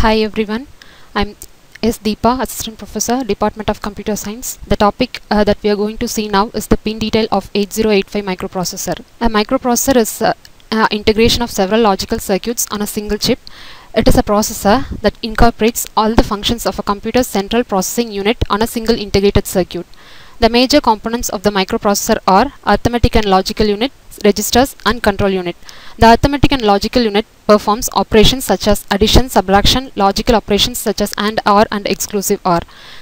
Hi everyone, I'm Deepa, Assistant Professor, Department of Computer Science. The topic that we are going to see now is the pin detail of 8085 microprocessor. A microprocessor is integration of several logical circuits on a single chip. It is a processor that incorporates all the functions of a computer's central processing unit on a single integrated circuit. The major components of the microprocessor are arithmetic and logical unit, registers and control unit. The arithmetic and logical unit performs operations such as addition, subtraction, logical operations such as AND, OR and exclusive OR.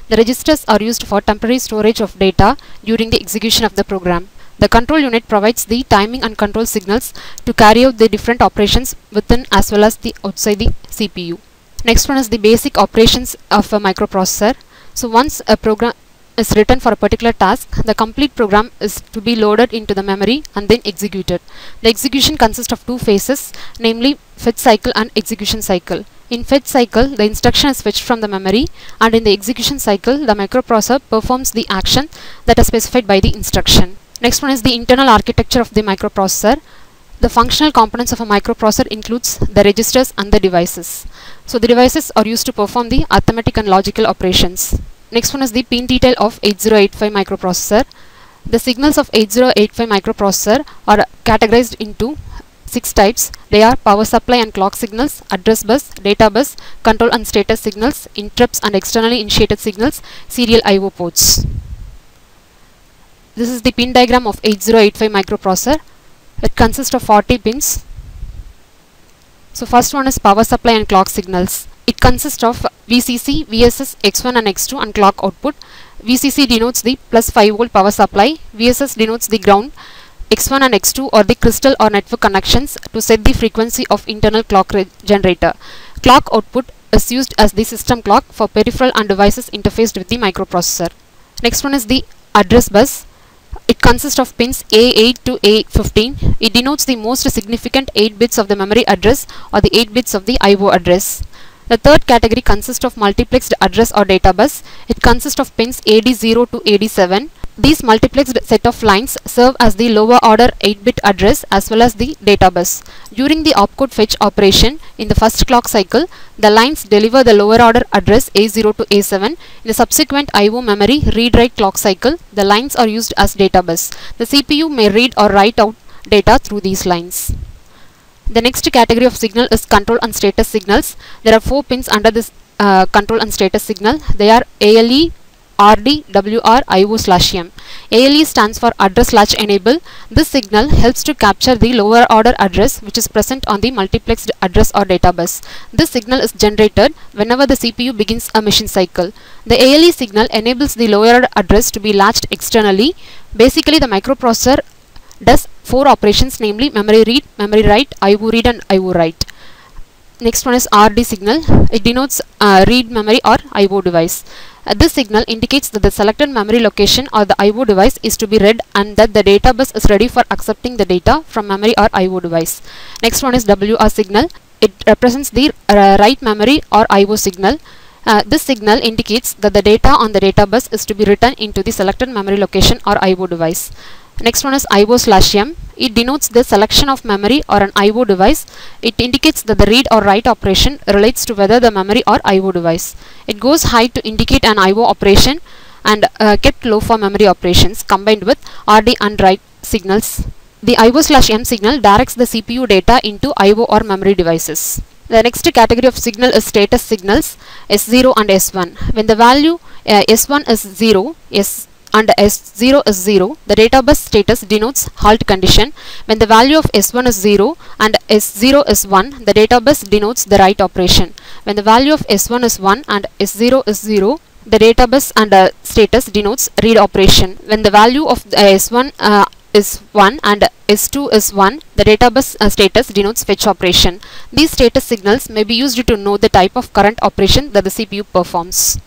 The registers are used for temporary storage of data during the execution of the program. The control unit provides the timing and control signals to carry out the different operations within as well as the outside the CPU. Next one is the basic operations of a microprocessor. So once a program is written for a particular task, the complete program is to be loaded into the memory and then executed. The execution consists of two phases, namely fetch cycle and execution cycle. In fetch cycle, the instruction is fetched from the memory, and in the execution cycle, the microprocessor performs the action that is specified by the instruction. Next one is the internal architecture of the microprocessor. The functional components of a microprocessor includes the registers and the devices. So the devices are used to perform the arithmetic and logical operations. Next one is the pin detail of 8085 microprocessor. The signals of 8085 microprocessor are categorized into 6 types. They are power supply and clock signals, address bus, data bus, control and status signals, interrupts and externally initiated signals, serial I/O ports. This is the pin diagram of 8085 microprocessor. It consists of 40 pins. So first one is power supply and clock signals. It consists of VCC, VSS, X1 and X2 and clock output. VCC denotes the plus 5 volt power supply. VSS denotes the ground. X1 and X2 are the crystal or network connections to set the frequency of internal clock generator. Clock output is used as the system clock for peripheral and devices interfaced with the microprocessor. Next one is the address bus. It consists of pins A8 to A15. It denotes the most significant 8 bits of the memory address or the 8 bits of the I/O address. The third category consists of multiplexed address or data bus. It consists of pins AD0 to AD7. These multiplexed set of lines serve as the lower order 8-bit address as well as the data bus. During the opcode fetch operation in the first clock cycle, the lines deliver the lower order address A0 to A7. In the subsequent I/O memory read-write clock cycle, the lines are used as data bus. The CPU may read or write out data through these lines. The next category of signal is control and status signals. There are 4 pins under this control and status signal. They are ALE, RD, WR, IO/M. ALE stands for address latch enable. This signal helps to capture the lower order address which is present on the multiplexed address or data bus. This signal is generated whenever the CPU begins a machine cycle. The ALE signal enables the lower order address to be latched externally. Basically, the microprocessor does 4 operations, namely memory read, memory write, IO read and IO write. Next one is RD signal. It denotes read memory or IO device. This signal indicates that the selected memory location or the IO device is to be read and that the data bus is ready for accepting the data from memory or IO device. Next one is WR signal. It represents the write memory or IO signal. This signal indicates that the data on the data bus is to be written into the selected memory location or IO device. Next one is IO/M. It denotes the selection of memory or an IO device. It indicates that the read or write operation relates to whether the memory or IO device. It goes high to indicate an IO operation and kept low for memory operations combined with RD and write signals. The IO/M signal directs the CPU data into IO or memory devices. The next category of signal is status signals, S0 and S1. When the value S1 is 0, and S0 is 0, the data bus status denotes halt condition. When the value of S1 is 0 and S0 is 1, the data bus denotes the write operation. When the value of S1 is 1 and S0 is 0, the data bus and status denotes read operation. When the value of S1 is 1 and S2 is 1, the data bus status denotes fetch operation. These status signals may be used to know the type of current operation that the CPU performs.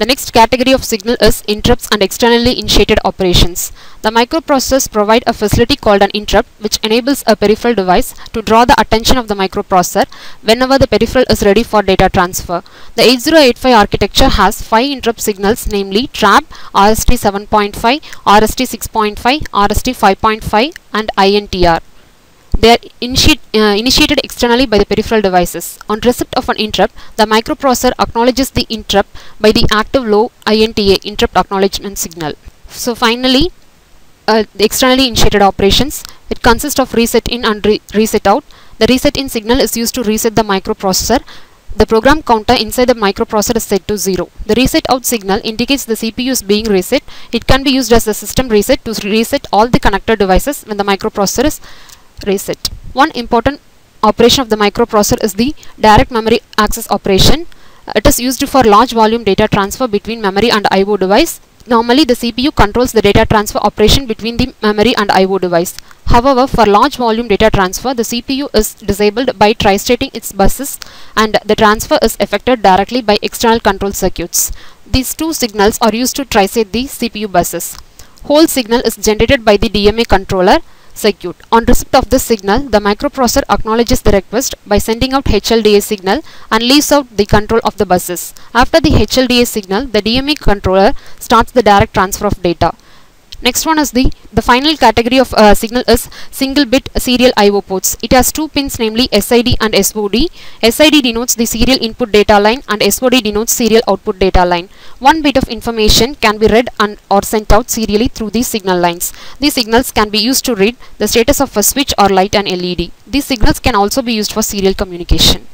The next category of signal is interrupts and externally initiated operations. The microprocessors provide a facility called an interrupt which enables a peripheral device to draw the attention of the microprocessor whenever the peripheral is ready for data transfer. The 8085 architecture has 5 interrupt signals, namely TRAP, RST 7.5, RST 6.5, RST 5.5 and INTR. They are initiated externally by the peripheral devices. On receipt of an interrupt, the microprocessor acknowledges the interrupt by the active low INTA interrupt acknowledgement signal. So finally, the externally initiated operations. It consists of reset in and reset out. The reset in signal is used to reset the microprocessor. The program counter inside the microprocessor is set to 0. The reset out signal indicates the CPU is being reset. It can be used as a system reset to reset all the connected devices when the microprocessor is reset. One important operation of the microprocessor is the direct memory access operation. It is used for large volume data transfer between memory and I/O device. Normally, the CPU controls the data transfer operation between the memory and I/O device. However, for large volume data transfer, the CPU is disabled by tri-stating its buses, and the transfer is effected directly by external control circuits. These two signals are used to tri-state the CPU buses. Whole signal is generated by the DMA controller circuit. On receipt of this signal, the microprocessor acknowledges the request by sending out HLDA signal and leaves out the control of the buses. After the HLDA signal, the DMA controller starts the direct transfer of data. Next one is the final category of signal is single bit serial I/O ports. It has two pins, namely SID and SOD. SID denotes the serial input data line and SOD denotes serial output data line. One bit of information can be read and or sent out serially through these signal lines. These signals can be used to read the status of a switch or light and LED. These signals can also be used for serial communication.